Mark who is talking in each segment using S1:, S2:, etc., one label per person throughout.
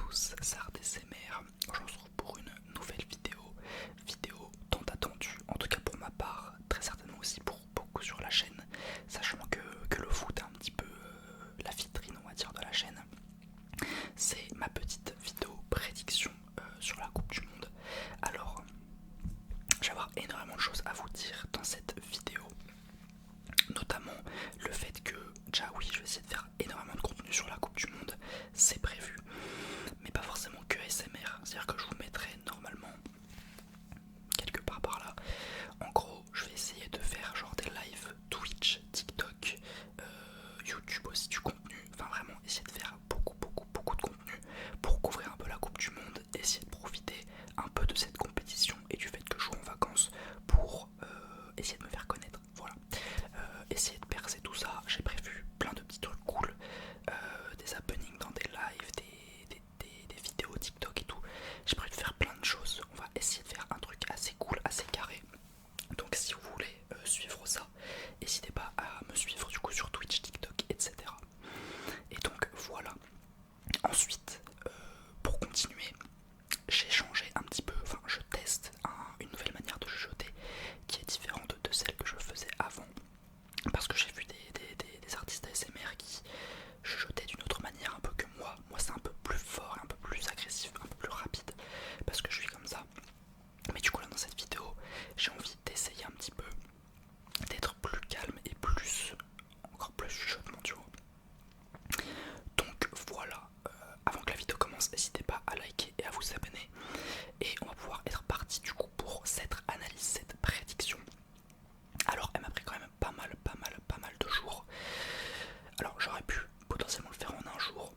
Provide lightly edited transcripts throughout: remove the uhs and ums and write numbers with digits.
S1: tous, Sard SMR. Aujourd'hui on se retrouve pour une nouvelle vidéo tant attendue, en tout cas pour ma part, très certainement aussi pour beaucoup sur la chaîne, sachant que le foot est un petit peu la vitrine on va dire de la chaîne. C'est ma petite vidéo prédiction sur la Coupe du Monde. Alors, je vais avoir énormément de choses à vous dire dans cette vidéo, notamment le fait que, déjà oui, je vais essayer de faire énormément de contenu sur la Coupe du Monde, c'est prévu, mais pas forcément que SMR, c'est-à-dire que je vous mettrai normalement quelque part par là. En gros, je vais essayer de faire genre des lives Twitch, TikTok, YouTube aussi du contenu, enfin vraiment essayer de faire beaucoup de contenu pour couvrir un peu la Coupe du Monde, essayer de profiter un peu de cette compétition et du fait que je suis en vacances pour essayer de me faire connaître, voilà. Essayer de percer tout ça, j'ai prévu plein de petits trucs cool, des happenings dans des lives, des vidéos TikTok et tout. J'ai prévu de faire plein de choses, on va essayer de faire un truc assez cool, assez carré. Donc si vous voulez suivre ça, n'hésitez pas à me suivre du coup sur Twitch, TikTok, etc. Et donc voilà. Ensuite, pour continuer, j'ai changé un petit peu, enfin je teste une nouvelle manière de chuchoter qui est différente de celle que je faisais avant. Parce que j'ai vu des artistes ASMR qui chuchotaient d'une autre manière un peu que moi. Moi c'est un peu plus fort, un peu plus agressif, un peu plus rapide, parce que je suis comme ça. Mais du coup là dans cette vidéo, j'ai envie d'essayer un petit peu d'être plus calme et encore plus chuchotement, tu vois. Donc voilà, avant que la vidéo commence, n'hésitez pas à liker et à vous abonner. Et on va pouvoir être parti du coup pour cette analyse, cette prédiction. Alors elle m'a pris quand même pas mal de jours. Alors j'aurais pu potentiellement le faire en un jour,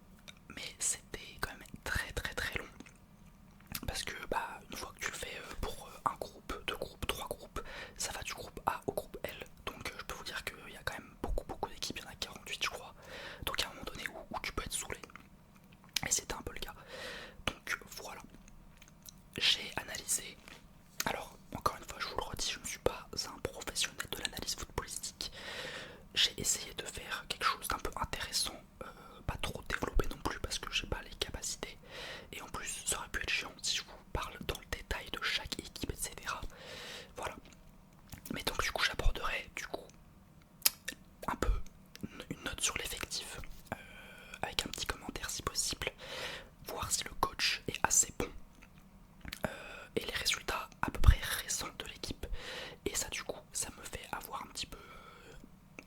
S1: mais c'était quand même très long. Parce que bah une fois que tu le fais pour un groupe, deux groupes, trois groupes, ça va du groupe A au groupe L. Donc je peux vous dire qu'il y a quand même beaucoup d'équipes, il y en a 48 je crois. Donc il y a un moment donné où tu peux être saoulé. Et c'était un peu le cas. Donc voilà. J'ai analysé. Alors encore une fois je vous le redis, je ne suis pas un professionnel de l'analyse footballistique. J'ai essayé de faire quelque chose d'un peu intéressant, pas trop développé non plus parce que j'ai pas les capacités. Et en plus ça aurait pu être chiant si je vous parle dans le détail de chaque équipe, etc. Voilà. Mais donc du coup j'aborderai du coup un peu une note sur l'effectif, avec un petit commentaire si possible, voir si le coach est assez bon, et les résultats à peu près récents de l'équipe. Et ça du coup ça me fait avoir un petit peu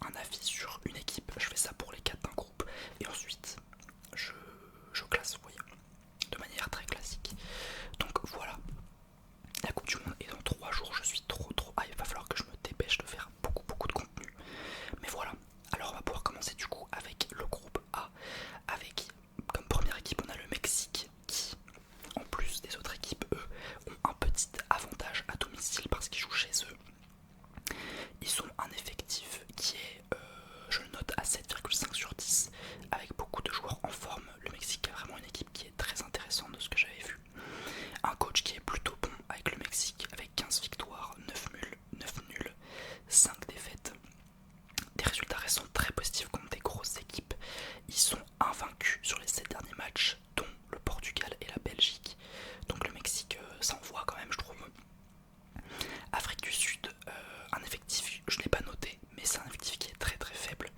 S1: un avis sur une équipe. Je fais ça pour les 4 d'un groupe et ensuite je classe, vous voyez, de manière très classique. Donc voilà, la Coupe du Monde est dans 3 jours, je suis trop il va falloir que je me dépêche de faire beaucoup de contenu. Mais voilà, alors on va pouvoir commencer du coup avec le groupe A, avec comme première équipe on a le Mexique qui, en plus des autres équipes, eux, ont un petit avantage à domicile parce qu'ils jouent chez eux. Ils ont un effectif qui est, je le note à 7,5 sur 10, avec beaucoup de joueurs en forme. Le Mexique a vraiment une équipe qui est très intéressante de ce que j'avais vu. Un coach qui est plutôt bon avec le Mexique, avec 15 victoires, 9 nuls, 5 défaites. Des résultats récents très positifs contre des grosses équipes. Ils sont invaincus sur les 7 derniers matchs, dont le Portugal et la Belgique. Donc le Mexique s'envoie quand même, je trouve. Afrique du Sud, un effectif, je ne l'ai pas noté, mais c'est un effectif qui est très faible.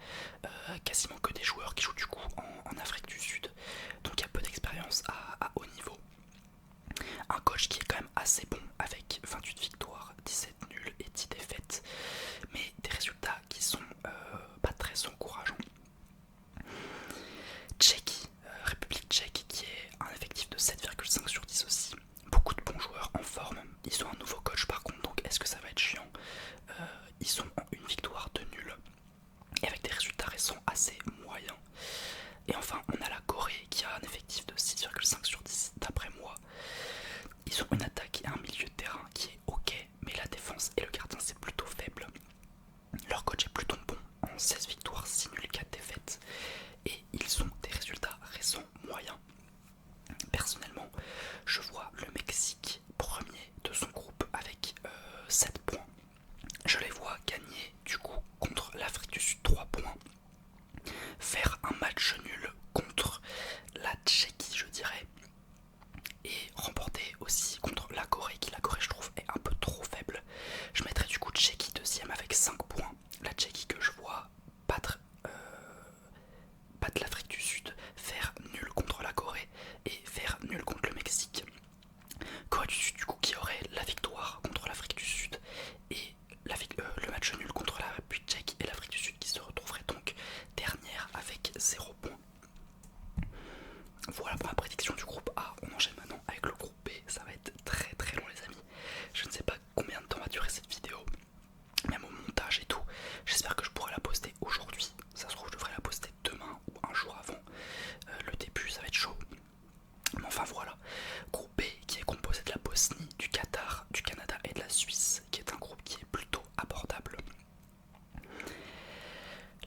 S1: Quasiment que des joueurs qui jouent du coup en Afrique du Sud. Donc il y a peu d'expérience à haut niveau. Un coach qui est quand même assez bon avec 28 victoires, 17 nuls et 10 défaites, mais des résultats qui sont pas très encourageants. Tchéquie, République tchèque qui est un effectif de 7,5 sur 10 aussi. Beaucoup de bons joueurs en forme. Ils ont un nouveau coach par contre, donc est-ce que ça va être chiant? Ils sont en une victoire, de nuls et avec des résultats récents assez moyens. Et enfin on a la Corée qui a un effectif de 6,5 sur 10 d'après moi. Ils ont une attaque et un milieu de terrain qui est ok, mais la défense et le gardien c'est plutôt faible. Leur coach est plutôt bon en 16 victoires, 6 nuls, 4 défaites. Et ils ont des résultats récents moyens. Personnellement, Voilà pour ma prédiction du groupe A. On enchaîne maintenant avec le groupe B. Ça va être très très long les amis. Je ne sais pas combien de temps va durer cette vidéo, même au montage et tout. J'espère que je pourrai la poster aujourd'hui. Ça se trouve je devrais la poster demain ou un jour avant le début, ça va être chaud. Mais enfin voilà, groupe B qui est composé de la Bosnie, du Qatar, du Canada et de la Suisse, qui est un groupe qui est plutôt abordable.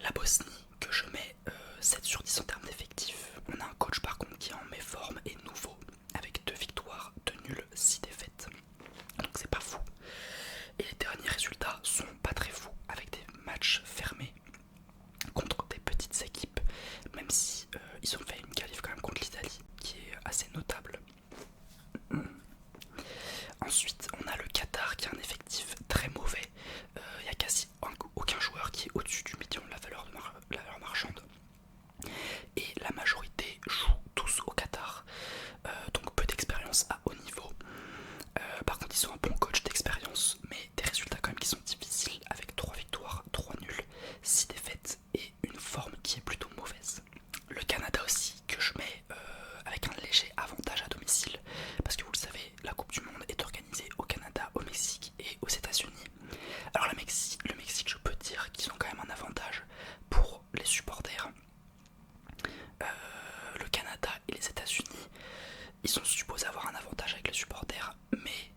S1: La Bosnie que je mets 7 sur 10 en termes d'effectifs. On a un coach par contre qui est en méforme et nouveau, avec 2 victoires, 2 nuls, 6 défaites. Donc c'est pas fou. Et les derniers résultats sont pas très fous, avec des matchs fermés contre des petites équipes, même si ils ont fait une qualif quand même contre l'Italie, qui est assez notable. Ensuite, on a le Qatar qui a un effectif très mauvais. Il n'y a quasi aucun joueur qui est au-dessus du million de la valeur marchande. Et la majorité joue tous au Qatar. Donc peu d'expérience à haut niveau. Par contre, ils ont un bon coach d'expérience, mais des résultats quand même qui sont difficiles, avec 3 victoires, 3 nuls, 6 défaites et une forme qui est plutôt mauvaise. Le Canada aussi, que je mets avec un léger avantage à domicile, parce que vous le savez, la Coupe du Monde est organisée au Canada, au Mexique et aux États-Unis. Alors le Mexique, je peux dire qu'ils ont quand même un avantage pour les supporters. Le Canada et les États-Unis, ils sont supposés avoir un avantage avec les supporters, mais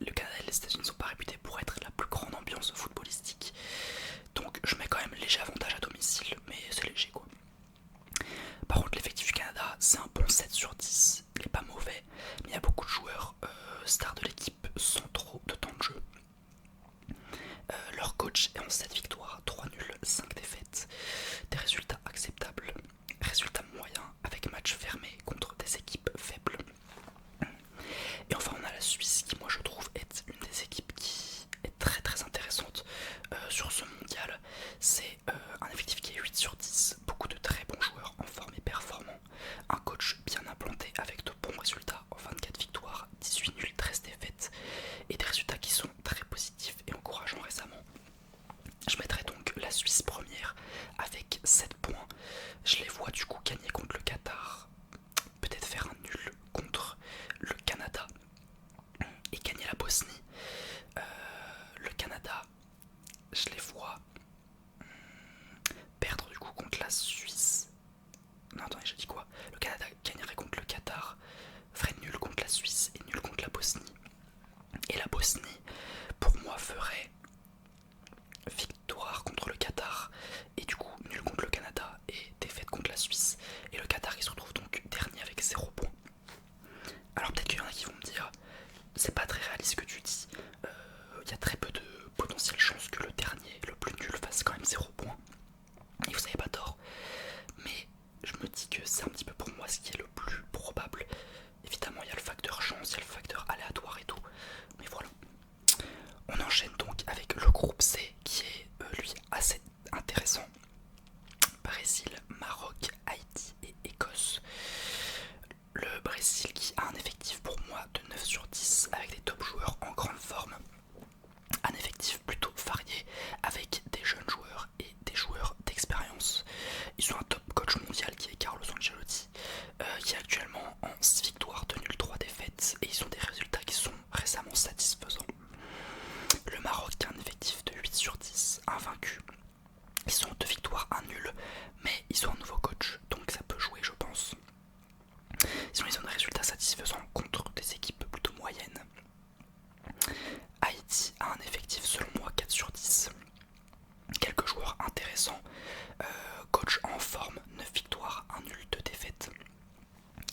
S1: le Canada et les États-Unis ne sont pas réputés pour être la plus grande ambiance footballistique. Donc je mets quand même léger avantage à domicile, mais c'est léger quoi. Par contre l'effectif du Canada c'est un bon 7 sur 10, il n'est pas mauvais, mais il y a beaucoup de joueurs stars de l'équipe sans trop de temps de jeu. Leur coach est en 7 victoires, 3 nuls, 5 défaites, des résultats acceptables, résultats moyens avec match fermé contre des équipes faibles. Et enfin on a la Suisse qui moi je trouve est une des équipes qui est très très intéressante sur ce mondial. C'est un effectif qui est 8 sur 10, beaucoup de très bons joueurs en forme et performants, un coach bien implanté avec de bons résultats en 24 victoires, 18 nuls, 13 défaites et des résultats qui sont très positifs et encourageants récemment. Je mettrai donc la Suisse première avec 7 points. Je les vois du coup gagner contre le Qatar, peut-être faire un nul contre le Canada et gagner la Bosnie. Le Canada, je les vois perdre du coup contre la Suisse. Non attendez, j'ai dit quoi? Le Canada gagnerait contre le Qatar, ferait nul contre la Suisse et nul contre la Bosnie. Et la Bosnie, pour moi, ferait victoire contre le Qatar et du coup nul contre le Canada et défaite contre la Suisse. Et le Qatar qui se retrouve donc dernier avec 0 points. Alors peut-être qu'il y en a qui vont me dire c'est pas très réaliste ce que tu dis, il y a très peu de potentielle chance que le dernier, le plus nul, fasse quand même 0 points. Et vous avez pas tort, mais je me dis que c'est un petit peu pour moi ce qui est le plus probable. Évidemment il y a le facteur chance, il y a le facteur aléatoire et tout, mais voilà. On enchaîne donc avec le groupe C qui est lui assez intéressant. Brésil, Maroc, Haïti et Écosse. Le Brésil qui a un effectif pour moi de 9 sur 10 avec des top joueurs en grande forme. Un effectif plutôt varié avec des jeunes joueurs et des joueurs d'expérience. Ils ont un top coach mondial qui est Carlos Ancelotti, qui est actuellement en 6 victoires, 2 nuls, 3 défaites et ils ont des résultats qui sont récemment satisfaisants. Le Maroc a un effectif de 8 sur 10, invaincu. Ils sont 2 victoires, 1 nul, mais ils ont un nouveau coach, donc ça peut jouer je pense. Sinon ils ont des résultats satisfaisants contre des équipes plutôt moyennes. Haïti a un effectif selon moi 4 sur 10. Quelques joueurs intéressants, coach en forme, 9 victoires, 1 nul, 2 défaites.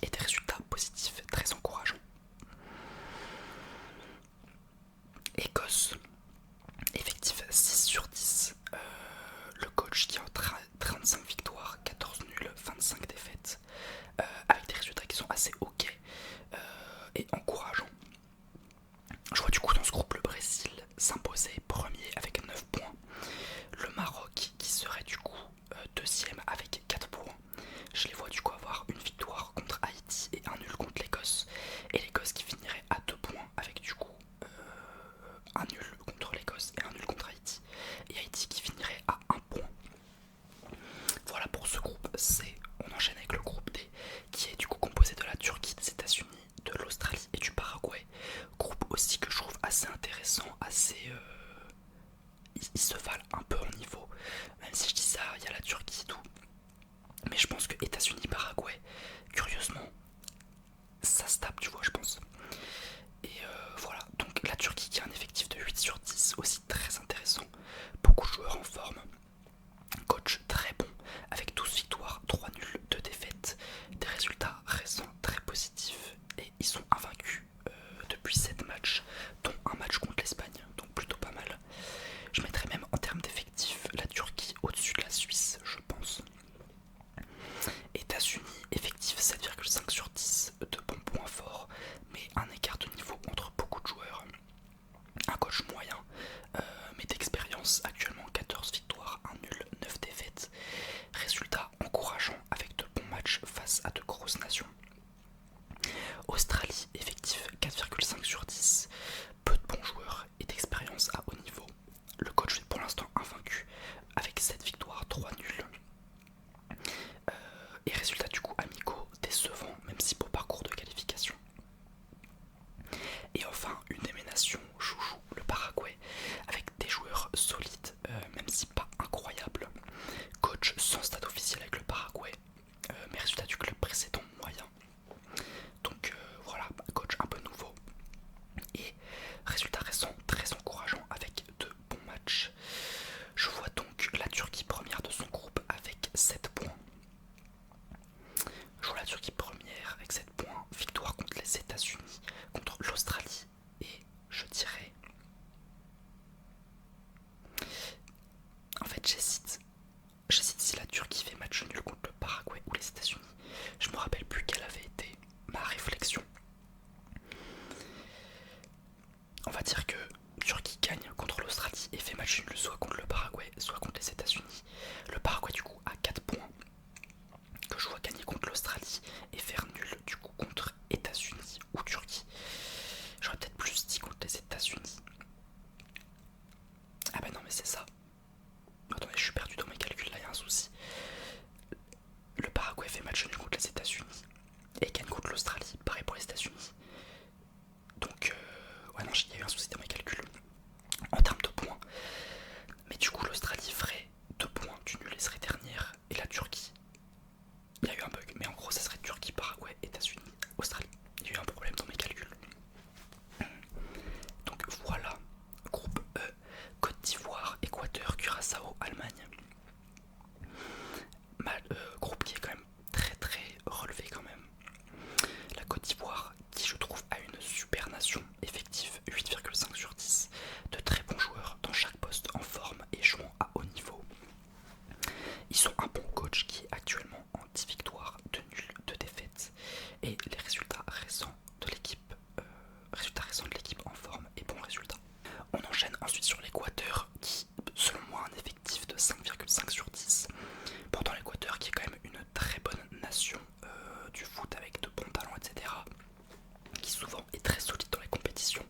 S1: Et des résultats positifs très encourageants. Écosse, effectif 6 sur 10. Le coach qui a 35 victoires, 14 nuls, 25 défaites. Avec des résultats qui sont assez ok et encourageants. Je vois du coup dans ce groupe le Brésil s'imposer premier avec 9 points. Le Maroc qui serait du coup deuxième avec 4 points. Je les vois du coup avoir une victoire contre Haïti et un nul contre l'Écosse. Et l'Écosse qui finirait à 2 points avec du coup un nul contre l'Écosse et un nul contre Haïti. Et Haïti qui finirait à 1 point. Voilà pour ce groupe C. On enchaîne avec le groupe D rappelle plus quelle avait été ma réflexion. On va dire que Turquie gagne contre l'Australie et fait match nul soit contre le Paraguay, soit contre les États-Unis. Le Paraguay du coup a 4 points, que je vois gagner contre l'Australie et faire nul du coup contre États-Unis ou Turquie. J'aurais peut-être plus dit contre les États-Unis. Ah bah non mais c'est ça. Attendez, je suis perdu dans mes calculs, là il y a un souci. Le Paraguay fait match nul contre les États-Unis et gagne contre l'Australie, pareil pour les États-Unis. Donc ouais non, il y a eu un souci dans mes calculs en termes de points. Mais du coup l'Australie ferait 2 points du nul et serait dernière. Et la Turquie, il y a eu un bug, mais en gros ça serait Turquie, Paraguay, États-Unis, Australie. Il y a eu un problème dans mes calculs. Donc voilà, groupe E, Côte d'Ivoire, Équateur, Curaçao, Allemagne. Groupe qui est quand même très très relevé quand même. La Côte d'Ivoire qui je trouve a une super nation, effectif 8,5 sur 10, de très bons joueurs dans chaque poste en forme et jouant à haut niveau. Ils ont un bon coach qui est actuellement en 10 victoires, 2 nuls, 2 défaites et les résultats récents de l'équipe en forme et bons résultats. On enchaîne ensuite sur l'Équateur qui selon moi a un effectif de 5,5 sur 10. Pourtant l'Équateur qui est quand même une très bonne nation du foot avec de bons talents etc. Qui souvent est très solide dans les compétitions.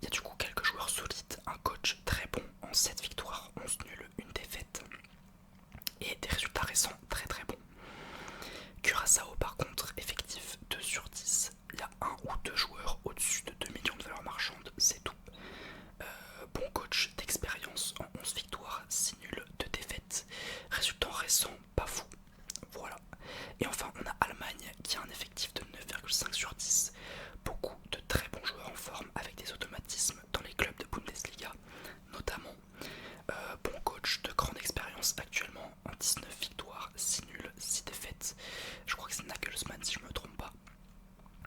S1: Il y a du coup quelques joueurs solides, un coach très bon en 7 victoires, 11 nuls, une défaite et des résultats récents très très bons. Curaçao par contre effectif 2 sur 10, il y a un ou deux joueurs au-dessus de 2 millions de valeur marchande, c'est tout. Bon coach d'expérience en 11 victoires, 6 nuls, 2 défaites, résultats récents pas fou, voilà. Et enfin on a Allemagne qui a un effectif de 9,5 sur 10, beaucoup de très bons joueurs en forme avec des automatismes dans les clubs de Bundesliga notamment. Bon coach de grande expérience actuellement en 19 victoires, 6 nuls, 6 défaites. Je crois que c'est Nagelsmann si je me trompe pas.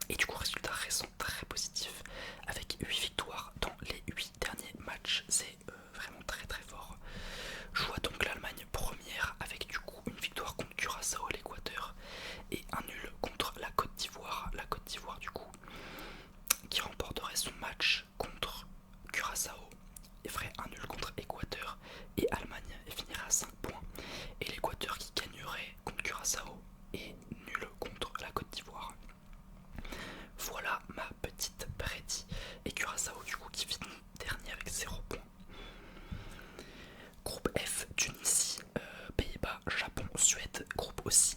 S1: Et du coup résultat récent très positif avec 8 victoires dans les 8 derniers matchs. C'est vraiment très très fort. Je vois donc l'Allemagne première avec du coup une victoire contre Curaçao, l'Équateur, et un nul contre la Côte d'Ivoire. La Côte d'Ivoire du coup qui remporterait son match contre Curaçao et ferait un nul contre Équateur et Allemagne et finirait à 5 points. Et l'Équateur qui gagnerait contre Curaçao et nul contre la Côte d'Ivoire. Voilà ma petite prédit. Et Curaçao du coup qui finit dernier avec 0 points. Groupe F, Tunisie, Pays-Bas, Japon, Suède. Groupe aussi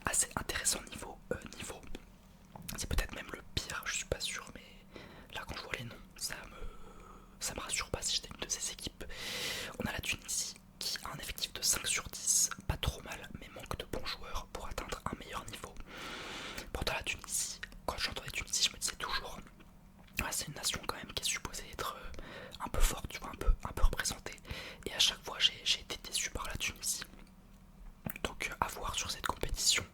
S1: assez intéressant niveau. C'est peut-être même le pire, je suis pas sûr, mais là quand je vois les noms, ça me rassure pas si j'étais une de ces équipes. On a la Tunisie qui a un effectif de 5 sur 10, pas trop mal, mais manque de bons joueurs pour atteindre un meilleur niveau. Pourtant la Tunisie, quand j'entendais Tunisie, je me disais toujours c'est une nation quand même qui est supposée être un peu forte, tu vois, un peu représentée. Et à chaque fois j'ai été déçu par la Tunisie. Donc à voir sur cette compétition.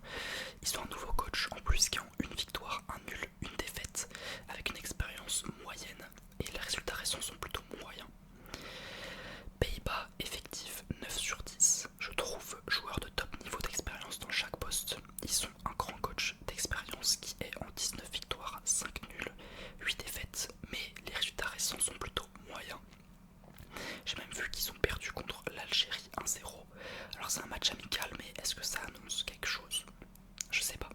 S1: Ils ont un nouveau coach en plus qui ont une victoire, un nul, une défaite, avec une expérience moyenne. Et les résultats récents sont plutôt moyens. Pays-Bas, effectif 9 sur 10. Je trouve joueurs de top niveau d'expérience dans chaque poste. Ils ont un grand coach d'expérience qui est en 19 victoires, 5 nuls, 8 défaites. Mais les résultats récents sont plutôt moyens. J'ai même vu qu'ils ont perdu contre l'Algérie 1-0. Alors c'est un match amical, mais est-ce que ça annonce quelque chose? Je sais pas.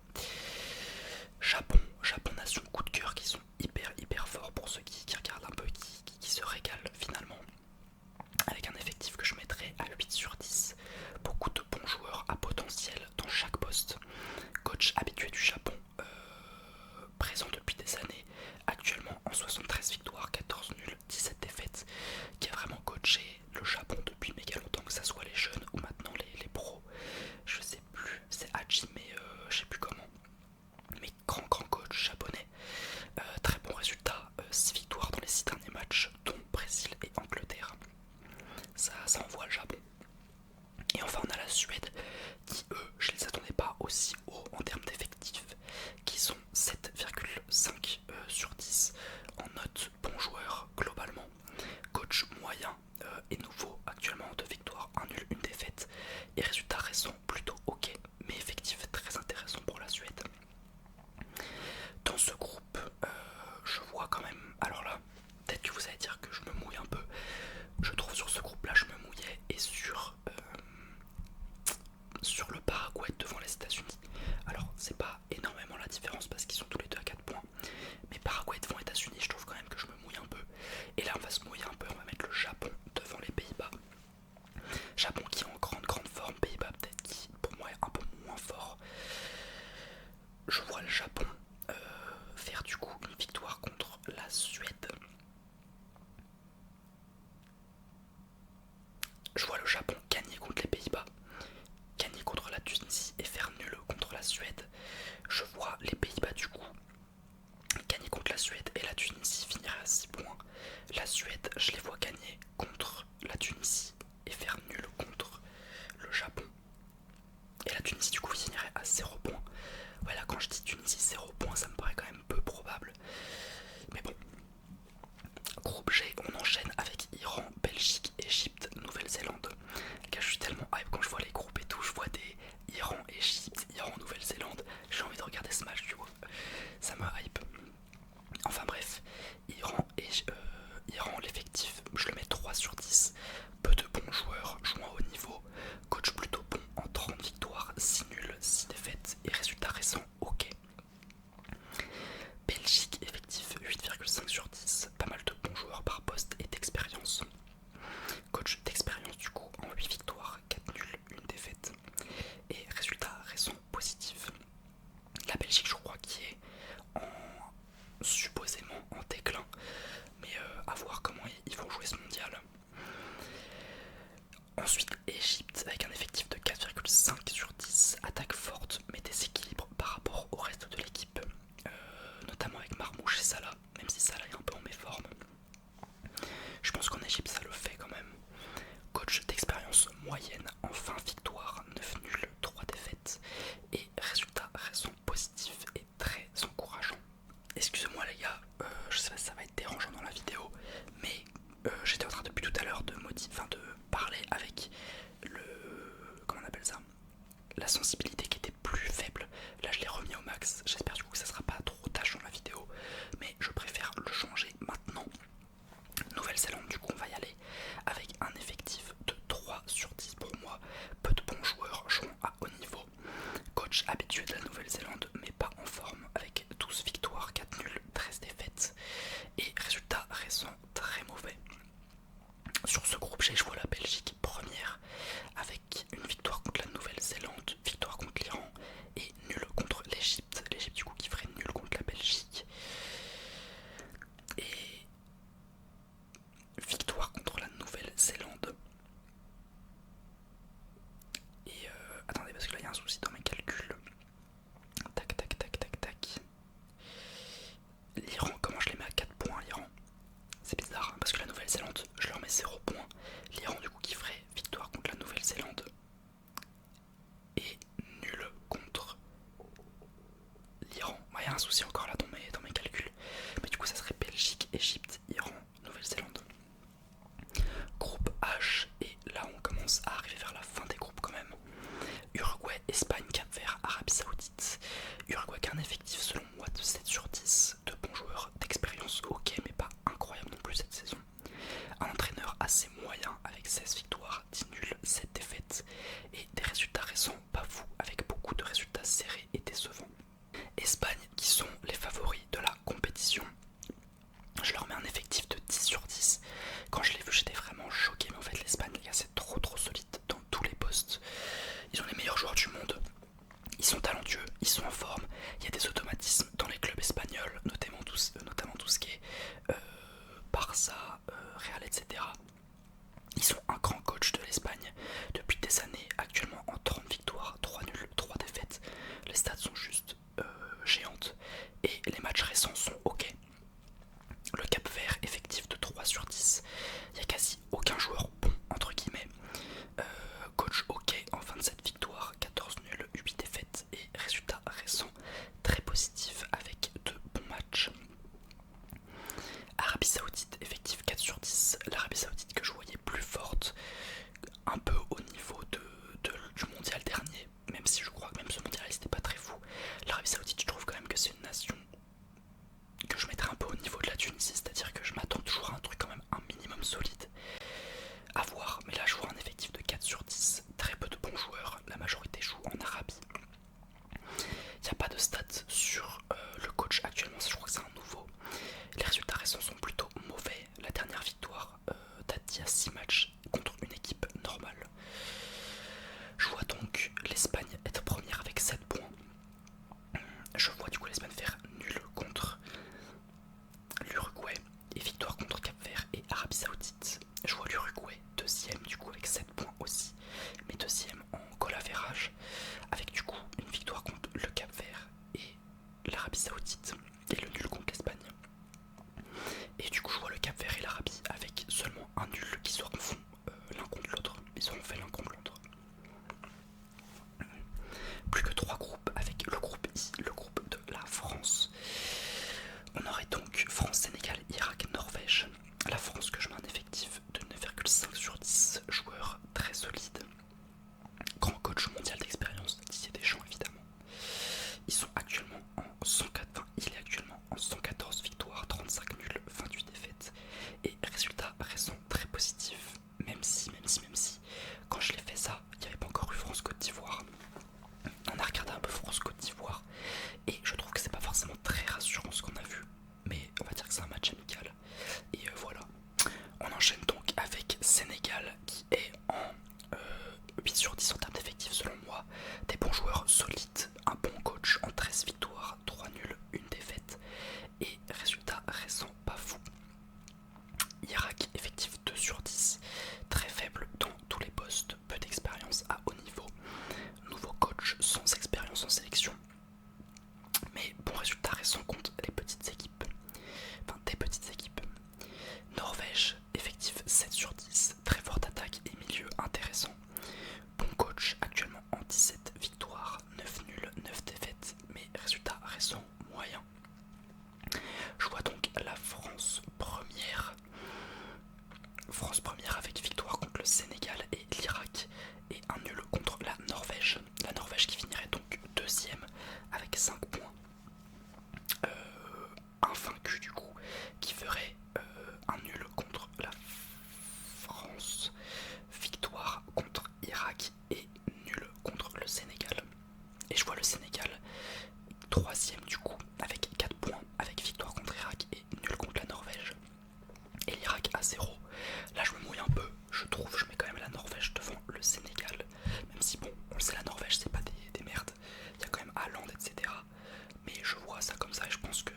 S1: différence parce qu'ils sont tous les deux à 4 points. Mais Paraguay devant États-Unis, je trouve quand même que je me mouille un peu. Et là on va se mouiller un peu, on va mettre le Japon devant les Pays-Bas. Japon qui est en grande forme, Pays-Bas peut-être qui pour moi est un peu moins fort. Je vois le Japon faire du coup une victoire contre la Suède. Je vois le Japon gagner contre les Pays-Bas, gagner contre la Tunisie et faire nul contre la Suède. Je vois les Pays-Bas du coup gagner contre la Suède et la Tunisie finir à 6 points. La Suède, je les vois gagner contre la Tunisie et faire nul contre le Japon. Et la Tunisie du coup finirait à 0 points. Voilà, quand je dis Tunisie 0 points, ça me paraît quand même peu probable. Mais bon. Groupe G, on enchaîne avec Iran, Belgique, Égypte, Nouvelle-Zélande. Les gars, je suis tellement hype quand je vois les groupes et tout. Je vois des Iran, Égypte, Iran, Nouvelle-Zélande. J'ai envie de regarder ce match, tu vois. Ça me hype. Enfin bref, Iran, l'effectif, je le mets 3 sur 10. Peu de bons joueurs jouant à haut niveau. Coach plutôt bon en 30 victoires, 6 nuls, 6 défaites et résultats récents ok. Belgique, effectif 8,5 sur 10. Pas mal de bons joueurs par poste et d'expérience. Coach d'expérience du coup en 8 victoires, 4 nuls, 1 défaite. Et résultats récents positifs. La Belgique je crois qui est supposément en déclin, mais à voir comment ils vont jouer ce mondial. Ensuite Égypte avec un effectif de 4,5 sur 10, attaque forte mais déséquilibre par rapport au reste de l'équipe, notamment avec Marmouche et Salah, même si Salah est un peu en méforme. Je pense qu'en Égypte ça le fait quand même. Coach d'expérience moyenne en 20 victoires, 9 nuls, 3 défaites et résultats récents positifs et très encourageants. Excusez-moi les gars, je sais pas si ça va être dérangeant dans la vidéo, mais j'étais en train depuis tout à l'heure de parler avec comment on appelle ça, la sensibilité qui était plus faible. Là je l'ai remis au max, j'espère du coup que ça sera pas trop tâche dans la vidéo, mais je préfère le changer maintenant. Nouvelle-Zélande du coup on va y aller avec un effectif de 3 sur 10 pour moi. Peu de bons joueurs jouant à haut niveau. Coach habitué de la Nouvelle-Zélande mais pas en forme avec 12 victoires, 4 nuls, 13 défaites et résultats récents très mauvais. Sur ce groupe G je vois la Belgique première avec une victoire contre la Nouvelle-Zélande, victoire contre l'Iran et nul contre l'Égypte. L'Égypte du coup qui ferait nul contre la Belgique. Et victoire contre la Nouvelle-Zélande. Et attendez parce que là il y a un souci dans mes calculs. Tac tac tac tac tac. L'Iran, comment je les mets à 4 points l'Iran? C'est bizarre hein, parce que la Nouvelle-Zélande je leur mets 0 points. L'Iran du coup qui ferait victoire contre la Nouvelle-Zélande et nul contre l'Iran. Il y a un souci encore là dans mes calculs. Mais du coup ça serait Belgique, Égypte, Iran, Nouvelle-Zélande. Groupe H, et là on commence à arriver vers la fin des groupes quand même. Uruguay, Espagne, Cap-Vert, Arabie Saoudite. Uruguay qui a un effectif selon moi de 7 sur 10, de bons joueurs, d'expérience ok mais pas incroyable non plus cette saison. Un entraîneur assez moyen avec 16 victoires, 10 nuls, 7 défaites et des résultats récents pas fous avec beaucoup de résultats serrés et décevants. Espagne qui sont les favoris de la compétition. Je leur mets un effectif de 10 sur 10. Quand je l'ai vu j'étais vraiment choqué, mais en fait l'Espagne les gars c'est trop solide dans tous les postes. Ils ont les meilleurs joueurs du monde, ils sont talentueux, ils sont en forme, il y a des automatismes dans les clubs espagnols, notamment tout ce qui est Barça, Real, etc. Ils sont un grand coach de l'Espagne depuis des années, actuellement en 30 victoires, 3 nuls, 3 défaites. Les stats sont juste géantes et les matchs récents sont ok. Le Cap-Vert effectif de 3 sur 10, il n'y a quasi aucun joueur bon entre guillemets. Coach ok en 27 victoires, 14 nuls, 8 défaites et résultats récents très positifs avec de bons matchs. Arabie Saoudite, effectif 4 sur 10, l'Arabie Saoudite que je voyais plus forte, un peu au niveau du mondial dernier, même si je crois que même ce mondial c'était pas très fou. L'Arabie Saoudite je trouve quand même que c'est une nation que je mettrais un peu au niveau de la Tunisie, c'est-à-dire que je m'attends toujours à un truc quand même un minimum solide. À voir, mais là je vois un effectif de 4 sur 10, très peu de bons joueurs, la majorité joue en Arabie. Il n'y a pas de stats sur vois du coup l'Espagne faire nul contre l'Uruguay et victoire contre Cap-Vert et Arabie Saoudite. Je vois l'Uruguay deuxième du coup avec 7 points aussi, mais deuxième en goal average avec du coup une victoire contre le Cap-Vert et l'Arabie Saoudite et le nul contre l'Espagne. Et du coup je vois le Cap-Vert et l'Arabie avec seulement un nul qui se refont l'un contre l'autre. Ils auront fait l'un contre l'autre. Plus que 3 groupes avec le groupe I, le groupe de la France. On aurait donc France, Sénégal, Irak, Norvège. La France que je mets un effectif de 9,5 sur 10, joueurs très solides. Grand coach mondial d'expérience, Didier Deschamps évidemment. Ils sont actuellement en 104, il est actuellement en 114 victoires, 35 nuls, 28 défaites. Et résultat récent très positif. Même si, quand je l'ai fait ça, il n'y avait pas encore eu France-Côte d'Ivoire. On a regardé un peu France-Côte d'Ivoire et je trouve que c'est pas forcément très rassurant ce qu'on a vu, mais on va dire que c'est un match amical. Et voilà. On enchaîne donc avec Sénégal qui est en 8 sur 10 en termes d'effectifs selon moi. Des bons joueurs solides, un bon coach en 13 victoires, 3 nuls, 1 défaite. Et résultat récent pas fou. Irak, effectif 2 sur 10, très faible dans tous les postes, peu d'expérience à haut niveau. Nouveau coach sans expérience en sélection. Mais bon résultat récent contre les petites équipes. Enfin des petites équipes. Norvège, effectif 7 sur 10, très forte attaque et milieu intéressant. Bon coach actuellement en 17 victoires, 9 nuls, 9 défaites, mais résultat récent moyen. Je vois donc la France première. France première avec victoire contre le Sénégal et l'Irak et un nul contre la Norvège. La Norvège qui finirait donc deuxième avec 5 points. Invaincu du coup, qui ferait un nul contre la France, victoire contre Irak et nul contre le Sénégal. Et je vois le Sénégal troisième du coup avec 4 points, avec victoire contre Irak et nul contre la Norvège. Et l'Irak à 0. Là je me mouille un peu, je trouve, je mets quand même la Norvège devant le Sénégal. Même si bon, on le sait, la Norvège c'est pas des merdes, il y a quand même Haaland etc. Mais je vois ça comme ça et je pense que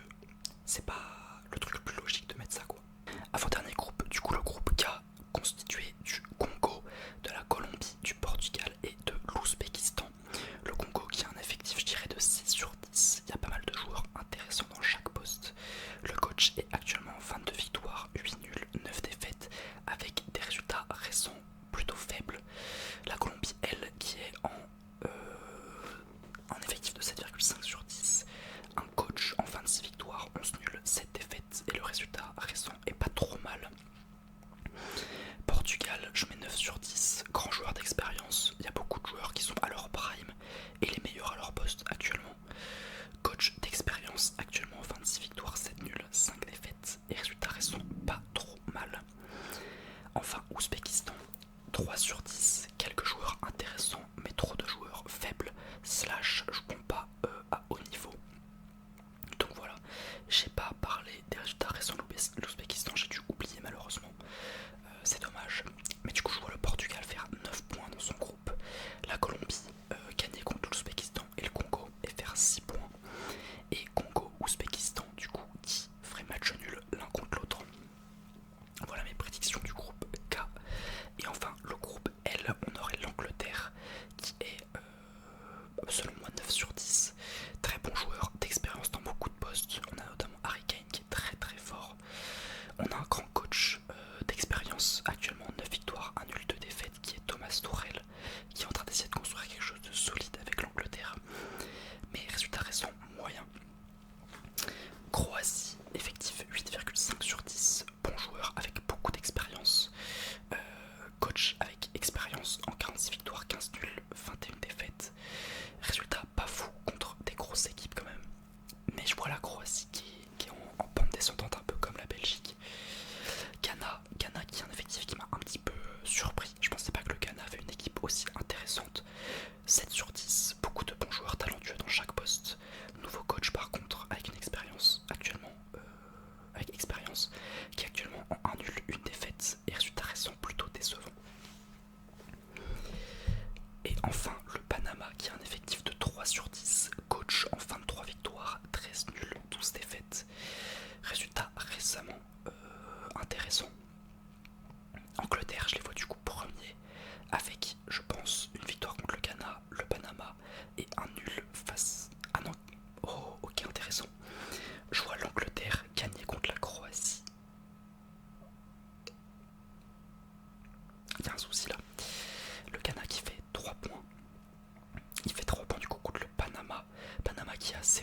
S1: c'est pas le truc le plus logique de mettre ça quoi. Avant-dernier groupe, du coup le groupe K, constitué du Congo, de la Colombie, du Portugal et de l'Ouzbékistan. Le Congo qui a un effectif je dirais de 6 sur 10, il y a pas mal de joueurs intéressants dans chaque poste. Le coach est actuellement 22 victoires, 8 nuls, 9 défaites, avec des résultats récents plutôt faibles. La Colombie, elle, qui est en un effectif de 7,5 sur 10, un coach en 26 victoires, 11 nuls, 7 défaites, et le résultat récent est pas trop mal. Portugal, je mets 9 sur 10, grand joueur d'expérience, il y a beaucoup de joueurs qui sont à leur prime et les meilleurs à leur poste actuellement. Coach d'expérience, actuellement 26 victoires, 7 nuls, 5 défaites et résultats récents pas trop mal. Enfin, Ouzbékistan, 3 sur 10, quelques joueurs intéressants mais trop de joueurs faibles, slash jouant pas à haut niveau. Donc voilà, j'ai pas parlé des résultats récents de l'Ouzbékistan, j'ai dû oublier malheureusement. C'est dommage. Mais du coup je vois le Portugal faire 9 points dans son groupe. La Colombie gagner contre l'Ouzbékistan et le Congo et faire 6 points. Et Congo-Ouzbékistan du coup qui ferait match nul l'un contre l'autre. Voilà mes prédictions du groupe K. Et enfin le groupe L, on aurait l'Angleterre qui est selon moi 9 sur 10. Très bon joueur d'expérience dans beaucoup de postes. On a notamment Harry Kane qui est très très fort.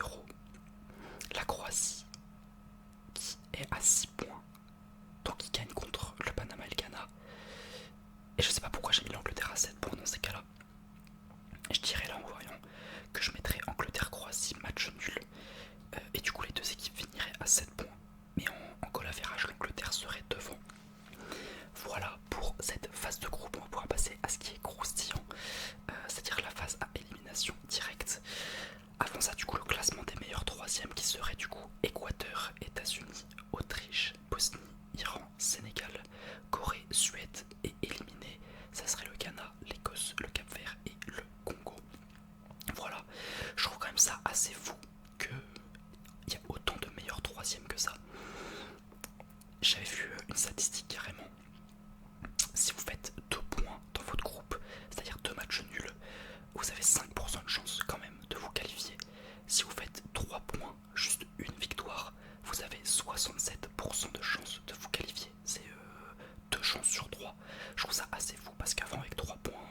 S1: 2-0. La Croatie qui est à 6 points, donc il gagne contre le Panama et le Ghana. Et je sais pas pourquoi j'ai mis l'Angleterre à 7 points dans ces cas-là. Et je dirais là en voyant que je mettrais Angleterre-Croatie match nul. Et du coup les deux équipes finiraient à 7 points. Mais en goal average, l'Angleterre serait devant. Voilà pour cette phase de groupe. On va pouvoir passer à ce qui est croustillant, c'est-à-dire la phase à élimination directe. Avant ça, du coup, le classement des meilleurs troisièmes qui serait du coup Équateur, États-Unis, Autriche, Bosnie, Iran, Sénégal, Corée, Suède, et éliminé, ça serait le Ghana, l'Écosse, le Cap-Vert et le Congo. Voilà, je trouve quand même ça assez fou qu'il y a autant de meilleurs troisièmes que ça. J'avais vu une statistique carrément. Si vous faites 2 points dans votre groupe, c'est-à-dire 2 matchs nuls, vous avez 5% de chance quand même de vous qualifier. Si vous faites 3 points, juste une victoire, vous avez 67% de chance de vous qualifier. C'est 2 chances sur 3. Je trouve ça assez fou parce qu'avant avec 3 points,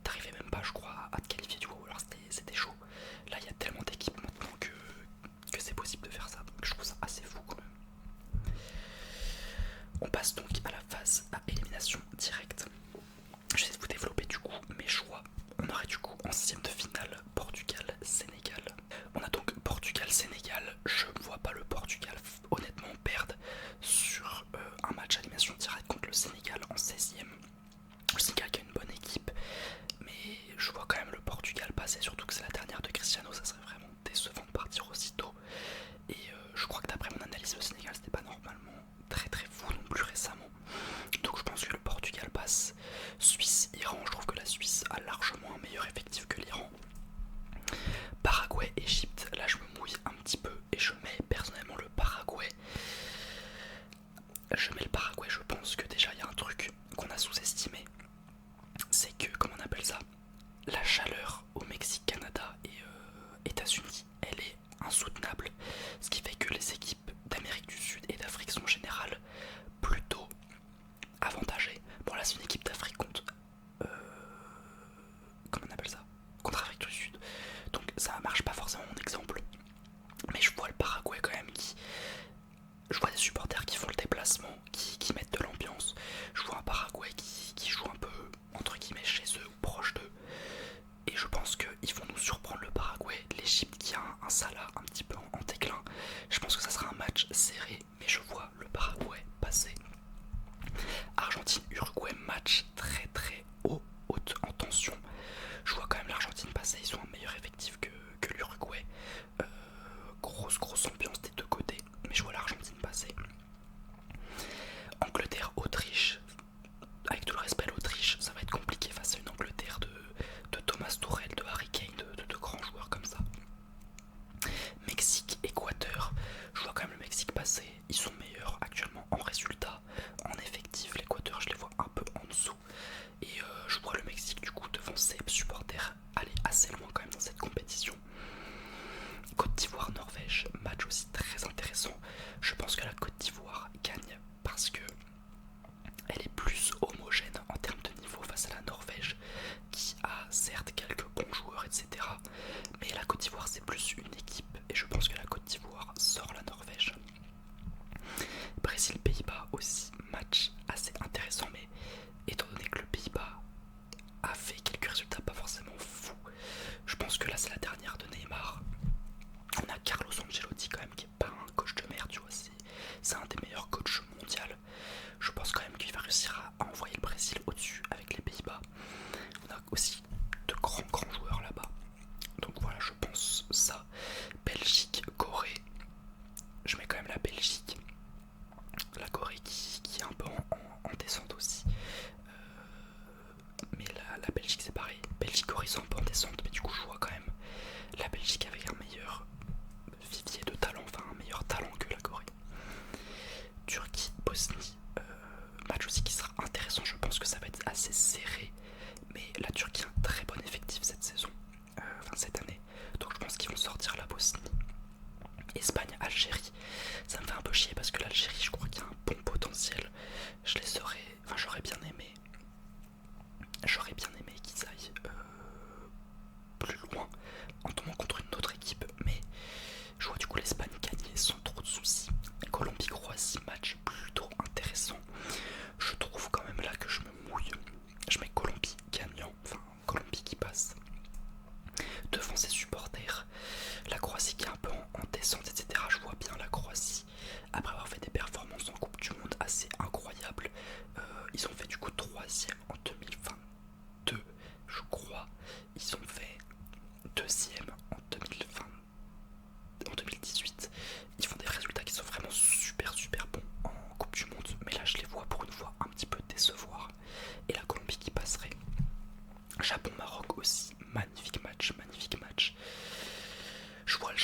S1: t'arrivais même pas je crois à te qualifier du coup, alors c'était chaud. Là il y a tellement d'équipes maintenant que c'est possible de faire ça, donc je trouve ça assez fou quand même. On passe donc à la phase à élimination directe. Je vais vous développer du coup mes choix. On aurait du coup en 6ème de finale Portugal-Sénégal. On a donc Portugal-Sénégal. Je ne vois pas le Portugal honnêtement perdre sur un match à élimination directe contre le Sénégal en 16ème. Le Sénégal qui a une bonne équipe, mais je vois quand même le Portugal passer, surtout que c'est la dernière de Cristiano, ça serait vraiment décevant de partir aussitôt. Et je crois que d'après mon analyse, le Sénégal c'était pas normalement très fou non plus récemment. Donc je pense que le Portugal passe. Suisse-Iran, je trouve que la Suisse a largement un meilleur effectif que l'Iran. Paraguay-Égypte, là je me mouille un petit peu et je mets personnellement le Paraguay. Je pense que déjà il y a un truc qu'on a sous-estimé. C'est que, comment on appelle ça, la chaleur au Mexique, Canada et États-Unis, elle est insoutenable. Ce qui fait que les équipes d'Amérique du Sud et d'Afrique sont en général plutôt avantagées. Bon là c'est une équipe d'Afrique contre comment on appelle ça, contre Afrique du Sud, donc ça marche pas forcément mon exemple, mais je vois le Paraguay quand même je vois des supporters qui font le déplacement, qui mettent de l'ambiance. Je vois un Paraguay qui joue un peu entre guillemets chez eux ou proche d'eux, et je pense qu'ils vont nous surprendre. Le Paraguay, l'Égypte qui a un Salah un petit peu en déclin, je pense que ça sera un match serré, mais je vois le Paraguay passer. Argentine-Uruguay, match très haut en tension. Je vois quand même l'Argentine passer, ils ont un meilleur effectif que l'Uruguay. Grosse ambiance des deux côtés, mais je vois l'Argentine passer. Angleterre-Autriche, avec tout le respect à l'Autriche, ça va être compliqué face à une Angleterre de Thomas Tuchel, de Harry Kane, de grands joueurs comme ça. Mexique-Équateur, je vois quand même le Mexique passer, ils sont meilleurs actuellement en résultat, en effectif. L'Équateur je les vois un peu en dessous, et je vois le Mexique du coup devant ses supporters aller assez loin quand même dans cette compétition. Côte d'Ivoire-Norvège, match aussi très intéressant. Je pense que la Côte d'Ivoire gagne parce que elle est plus homogène en termes de niveau face à la Norvège, qui a certes quelques bons joueurs etc, mais la Côte d'Ivoire c'est plus une équipe, et je pense que la Côte d'Ivoire sort la Norvège.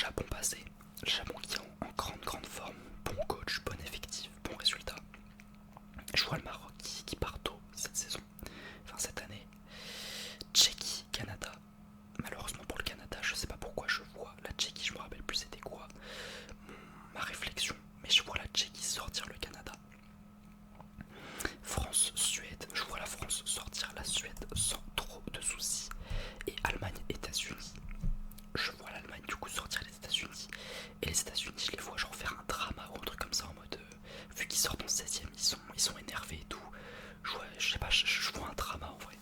S1: Japon passé, le Japon qui est en grande forme, bon coach, bon effectif, bon résultat. Je vois le Maroc qui part tôt cette saison, enfin cette année. Tchéquie, Canada. Malheureusement pour le Canada, je sais pas pourquoi je vois la Tchéquie, je me rappelle plus c'était quoi ma réflexion, mais je vois la Tchéquie sortir le Canada. France, Suède, je vois la France sortir la Suède sans trop de soucis. Et Allemagne, États-Unis, je vois l'Allemagne du coup sortir les États-Unis. Et les États-Unis, je les vois genre faire un drama ou un truc comme ça en mode vu qu'ils sortent en 16ème, ils sont énervés et tout. Je sais pas, je vois un drama en vrai.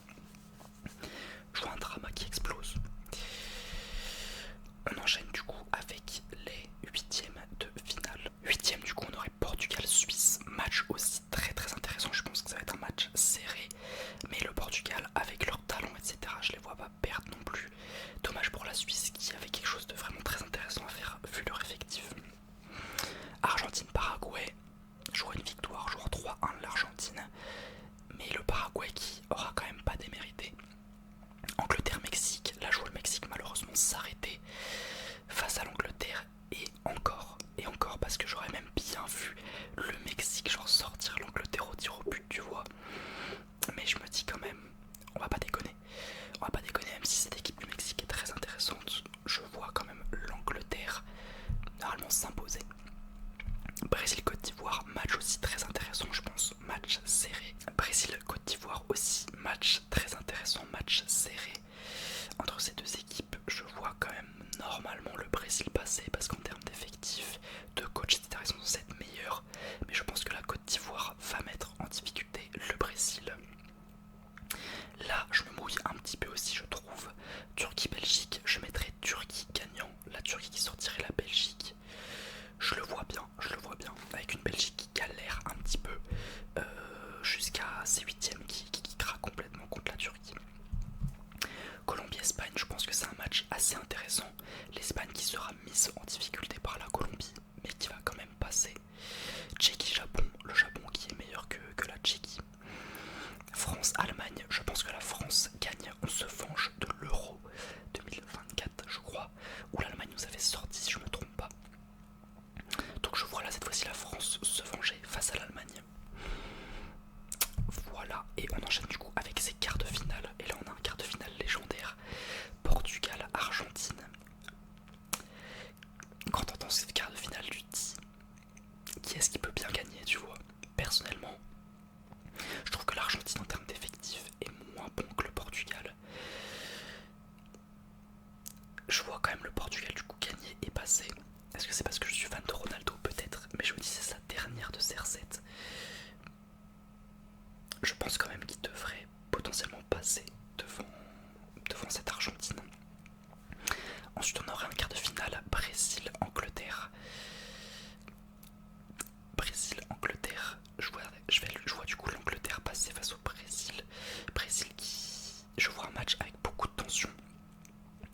S1: Je vois un drama qui explose. On enchaîne du coup avec les huitièmes de finale. Huitième du coup on aurait Portugal-Suisse. Match aussi très intéressant, je pense que ça va être un match serré. Mais le Portugal avec leur talent etc, je les vois pas perdre non plus. Dommage pour la Suisse qui avait quelque chose de vraiment très intéressant à faire vu leur effectif. Argentine-Paraguay, je vois une victoire, je vois 3-1 de l'Argentine. Mais le Paraguay qui aura quand même pas démérité. Angleterre-Mexique, là je vois le Mexique malheureusement s'arrêter face à l'Angleterre et encore parce que j'aurais même bien vu le Mexique genre sortir l'Angleterre au tir au but tu vois. Mais je me dis quand même, on va pas déconner, même si cette équipe du Mexique est très intéressante, je vois quand même l'Angleterre normalement s'imposer. Brésil-Côte d'Ivoire, match aussi très intéressant je pense, match serré. Brésil-Côte d'Ivoire aussi, match très intéressant, match serré. Entre ces deux équipes, je vois quand même normalement le Brésil passer parce qu'en termes d'effectifs, de coach, etc., ils sont censés être meilleurs. Mais je pense que la Côte d'Ivoire va mettre en difficulté le Brésil. Là, je me mouille un petit peu aussi, je trouve. Turquie-Belgique, je mettrais Turquie gagnant. La Turquie qui sortirait la Belgique. Je le vois bien, avec une Belgique qui galère un petit peu jusqu'à ses huitièmes qui craque complètement contre la Turquie. Colombie-Espagne, je pense que c'est un match assez intéressant. L'Espagne qui sera mise en difficulté par la Colombie, mais qui va quand même passer. Tchéquie-Japon, le Japon qui est meilleur que la Tchéquie. France-Allemagne, je pense que la France gagne, on se venge de l'Euro 2024, je crois, où l'Allemagne nous avait sorti si je me trompe pas. Donc je vois là cette fois-ci la France se venger face à l'Allemagne. Voilà, et on enchaîne du coup avec ces quarts de finale. Et là on a un quart de finale légendaire. Portugal-Argentine. Quand on entend cette quart de finale, tu te dis qui est-ce qui peut bien gagner, tu vois. Personnellement, je trouve que l'Argentine en termes d'effectifs est moins bon que le Portugal. Je vois quand même le Portugal du coup gagner et passer. Est-ce que c'est parce que je suis fan de Ronaldo peut-être, mais je me dis c'est sa dernière de CR7. Je pense quand même qu'il devrait potentiellement passer devant cette Argentine. Ensuite on aurait un quart de finale Brésil-Angleterre. Brésil-Angleterre, je vois du coup l'Angleterre passer face au Brésil. Brésil qui... Je vois un match avec beaucoup de tension.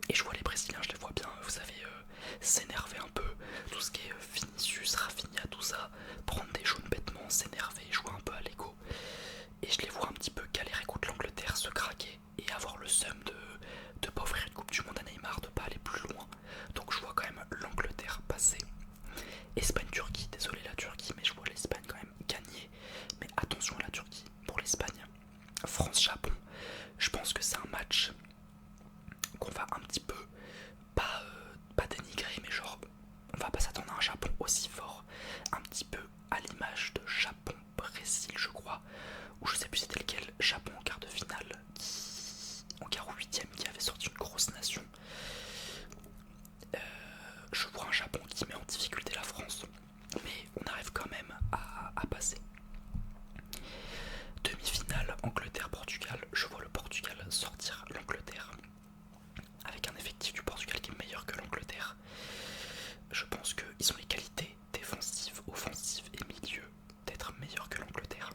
S1: Et je vois les Brésiliens, je les vois bien, vous savez, s'énerver un peu. Tout ce qui est Vinicius, Rafinha, tout ça. Prendre des jaunes bêtement, s'énerver, jouer un peu à l'ego. Et je les vois un petit peu galérer contre l'Angleterre, se craquer et avoir le seum de pas offrir une coupe du monde à Neymar, de pas aller plus loin. Donc je vois quand même l'Angleterre passer. Espagne-Turquie, désolé la Turquie, mais je vois l'Espagne quand même gagner. Mais attention à la Turquie pour l'Espagne. France-Japon, je pense que c'est un match qu'on va un petit peu pas dénigrer, mais genre on va pas s'attendre à un Japon aussi fort, un petit peu à l'image de Japon-Brésil je crois, ou je sais plus c'était lequel, Japon en quart de finale, en quart ou huitième qui avait sorti une grosse nation. Je vois un Japon qui met en difficulté la France, mais on arrive quand même à passer. Demi-finale Angleterre-Portugal, je vois le Portugal sortir l'Angleterre avec un effectif du Portugal qui est meilleur que l'Angleterre. Je pense qu'ils ont les qualités défensives, offensives et milieu d'être meilleurs que l'Angleterre,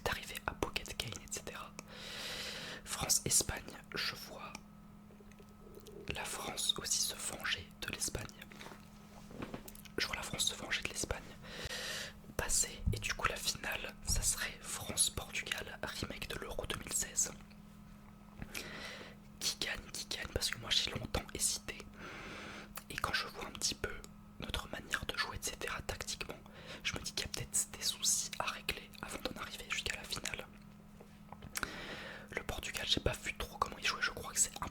S1: d'arriver à pocket gain, etc. France-Espagne, je vois la France aussi se venger de l'Espagne. Je vois la France se venger de l'Espagne, passer, et du coup la finale, ça serait France-Portugal, remake de l'Euro 2016. Qui gagne, parce que moi j'ai longtemps hésité. Et quand je vois un petit peu notre manière de jouer, etc. tactiquement, je me dis qu'il y a peut-être des soucis à régler avant d'en arriver jusqu'à la finale. Le Portugal, j'ai pas vu trop comment il jouait, je crois que c'est un